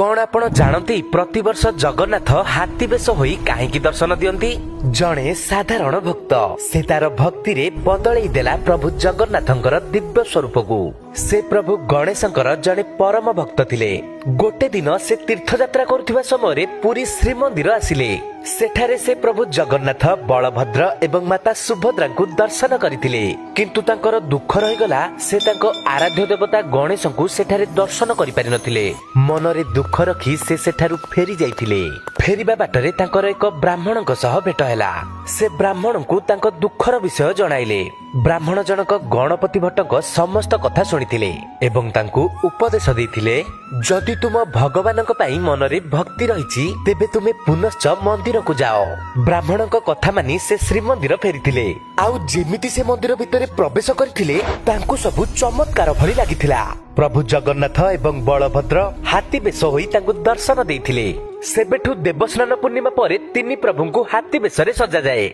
कौन आपण जानती प्रतिवर्ष जगन्नाथ हाथी बेश होई काहेकि दर्शन दियंती? जणे साधारण भक्त से तार भक्ति रे बदलई देला प्रभु जगन्नाथंकर दिव्य स्वरूप को। से प्रभु गणेशंकर जणे परम भक्त थिले। गोटे दिन से तीर्थ यात्रा करुथिबा समय रे पुरी श्रीमंदिर आसिले। सेठारे से प्रभु जगन्नाथ बलभद्र एवं माता सुभद्रा को दर्शन करथिले, किंतु तांकर दुख रही गला। से तांको आराध्य देवता गणेश को सेठारे दर्शन करि पारि नथिले। मनरे दुख रखी से सेठारु फेरी जाइथिले। फेरिबा बाटरे तांकर एक ब्राह्मणक सह भेट हैला। से ब्राह्मण को तांको दुखर विषय जणाइले। ब्राह्मण जनक गणपति भट्टक समस्त कथा सुनिथिले एवं तांको उपदेश देथिले, जदि तुम भगवानक पई मनरे भक्ति रहिछि तेबे तुमे पुनश्च मंदिर को जाओ। ब्राह्मणक कथा मानि से श्रीमंदिर फेरिथिले। आउ जेमिति से मंदिर भितरे प्रवेश करथिले तांको सब चमत्कार भली लागिथिला। प्रभु जगन्नाथ एवं बलभद्र हाथी बेश होई तांको दर्शन देइथिले। सेबेठु देवस्नान पूर्णिमा परे तिनि प्रभुଙ୍କୁ हाथी बेशरे सजा जाए।